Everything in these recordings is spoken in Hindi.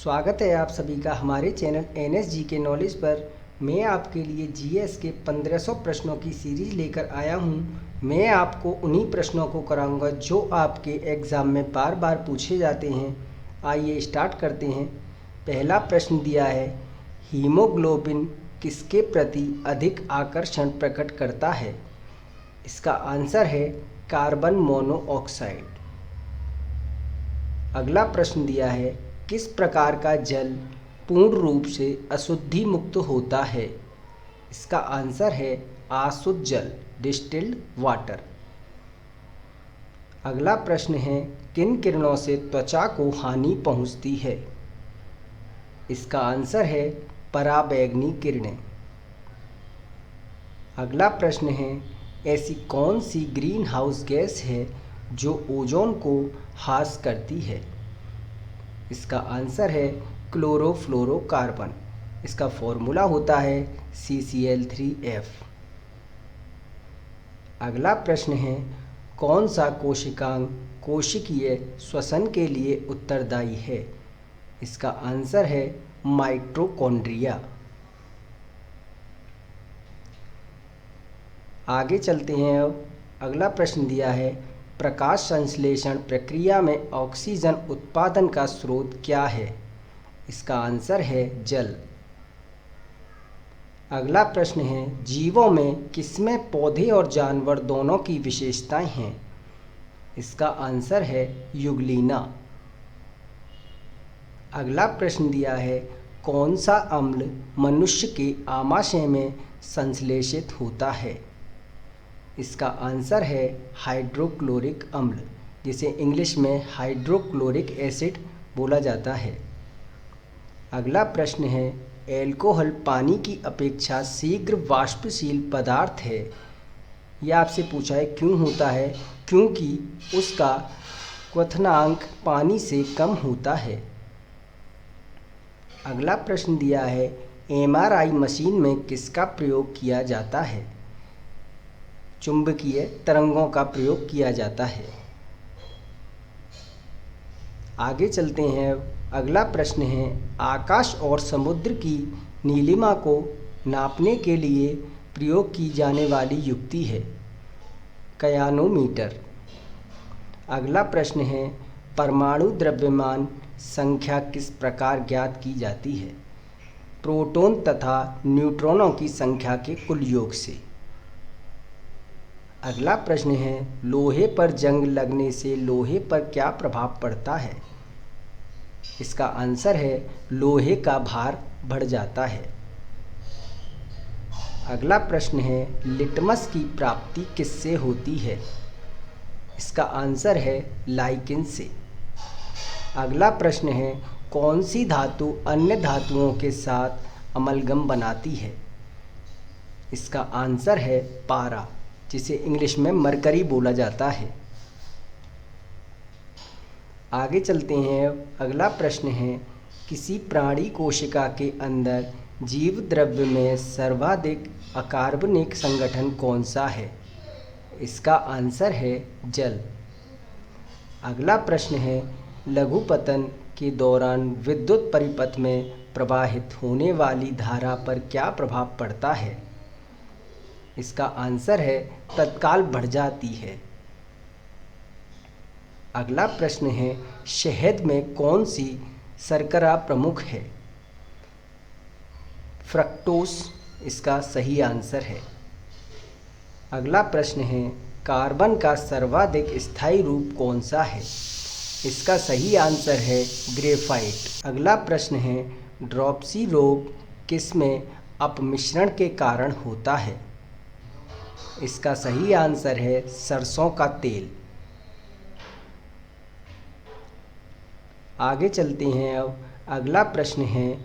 स्वागत है आप सभी का हमारे चैनल NSG के नॉलेज पर। मैं आपके लिए जीएस के 1500 प्रश्नों की सीरीज लेकर आया हूं। मैं आपको उन्हीं प्रश्नों को कराऊंगा जो आपके एग्ज़ाम में बार बार पूछे जाते हैं। आइए स्टार्ट करते हैं। पहला प्रश्न दिया है, हीमोग्लोबिन किसके प्रति अधिक आकर्षण प्रकट करता है? इसका आंसर है कार्बन मोनोऑक्साइड। अगला प्रश्न दिया है, किस प्रकार का जल पूर्ण रूप से अशुद्धि मुक्त होता है? इसका आंसर है अशुद्ध जल, डिस्टिल्ड वाटर। अगला प्रश्न है, किन किरणों से त्वचा को हानि पहुंचती है? इसका आंसर है पराबैंगनी किरणें। अगला प्रश्न है, ऐसी कौन सी ग्रीन हाउस गैस है जो ओजोन को ह्रास करती है? इसका आंसर है क्लोरोफ्लोरोकार्बन। इसका फॉर्मूला होता है CCl3F। अगला प्रश्न है, कौन सा कोशिकांग कोशिकीय श्वसन के लिए उत्तरदायी है? इसका आंसर है माइटोकॉन्ड्रिया। आगे चलते हैं। अब अगला प्रश्न दिया है, प्रकाश संश्लेषण प्रक्रिया में ऑक्सीजन उत्पादन का स्रोत क्या है? इसका आंसर है जल। अगला प्रश्न है, जीवों में किसमें पौधे और जानवर दोनों की विशेषताएं हैं? इसका आंसर है युगलीना। अगला प्रश्न दिया है, कौन सा अम्ल मनुष्य के आमाशय में संश्लेषित होता है? इसका आंसर है हाइड्रोक्लोरिक अम्ल, जिसे इंग्लिश में हाइड्रोक्लोरिक एसिड बोला जाता है। अगला प्रश्न है, एल्कोहल पानी की अपेक्षा शीघ्र वाष्पशील पदार्थ है। यह आपसे पूछा है क्यों होता है? क्योंकि उसका क्वथनांक पानी से कम होता है। अगला प्रश्न दिया है, MRI मशीन में किसका प्रयोग किया जाता है? चुंबकीय तरंगों का प्रयोग किया जाता है। आगे चलते हैं। अगला प्रश्न है, आकाश और समुद्र की नीलिमा को नापने के लिए प्रयोग की जाने वाली युक्ति है क्यानोमीटर। अगला प्रश्न है, परमाणु द्रव्यमान संख्या किस प्रकार ज्ञात की जाती है? प्रोटॉन तथा न्यूट्रॉनों की संख्या के कुल योग से। अगला प्रश्न है, लोहे पर जंग लगने से लोहे पर क्या प्रभाव पड़ता है? इसका आंसर है लोहे का भार बढ़ जाता है। अगला प्रश्न है, लिटमस की प्राप्ति किससे होती है? इसका आंसर है लाइकेन से। अगला प्रश्न है, कौन सी धातु अन्य धातुओं के साथ अमलगम बनाती है? इसका आंसर है पारा, जिसे इंग्लिश में मरकरी बोला जाता है। आगे चलते हैं। अगला प्रश्न है, किसी प्राणी कोशिका के अंदर जीव द्रव्य में सर्वाधिक अकार्बनिक संगठन कौन सा है? इसका आंसर है जल। अगला प्रश्न है, लघुपतन के दौरान विद्युत परिपथ में प्रवाहित होने वाली धारा पर क्या प्रभाव पड़ता है? इसका आंसर है तत्काल बढ़ जाती है। अगला प्रश्न है, शहद में कौन सी शर्करा प्रमुख है? फ्रक्टोस इसका सही आंसर है। अगला प्रश्न है, कार्बन का सर्वाधिक स्थायी रूप कौन सा है? इसका सही आंसर है ग्रेफाइट। अगला प्रश्न है, ड्रॉपसी रोग किसमें अपमिश्रण के कारण होता है? इसका सही आंसर है सरसों का तेल। आगे चलते हैं। अब अगला प्रश्न है,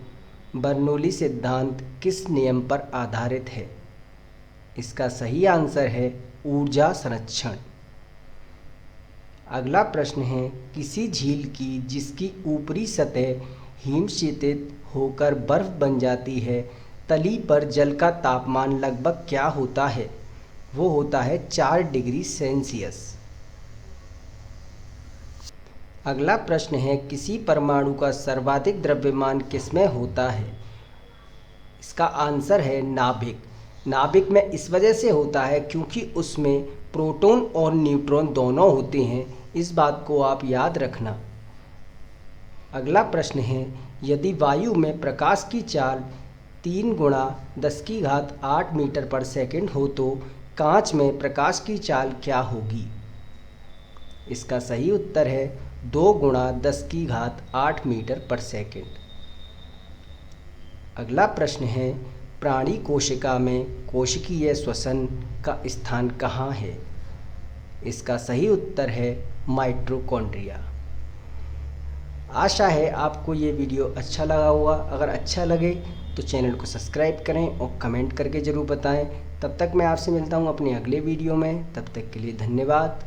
बर्नौली सिद्धांत किस नियम पर आधारित है? इसका सही आंसर है ऊर्जा संरक्षण। अगला प्रश्न है, किसी झील की जिसकी ऊपरी सतह हिमशीतित होकर बर्फ बन जाती है, तली पर जल का तापमान लगभग क्या होता है? वो होता है 4 डिग्री सेल्सियस। अगला प्रश्न है, किसी परमाणु का सर्वाधिक द्रव्यमान किसमें होता है? इसका आंसर है नाभिक। नाभिक में इस वजह से होता है क्योंकि उसमें प्रोटॉन और न्यूट्रॉन दोनों होते हैं। इस बात को आप याद रखना। अगला प्रश्न है, यदि वायु में प्रकाश की चाल 3 गुणा 10⁸ मीटर पर सेकंड हो तो कांच में प्रकाश की चाल क्या होगी? इसका सही उत्तर है 2 गुणा 10⁸ मीटर पर सेकंड। अगला प्रश्न है, प्राणी कोशिका में कोशिकीय श्वसन का स्थान कहाँ है? इसका सही उत्तर है माइटोकॉन्ड्रिया। आशा है आपको ये वीडियो अच्छा लगा होगा। अगर अच्छा लगे तो चैनल को सब्सक्राइब करें और कमेंट करके ज़रूर बताएं। तब तक मैं आपसे मिलता हूँ अपने अगले वीडियो में। तब तक के लिए धन्यवाद।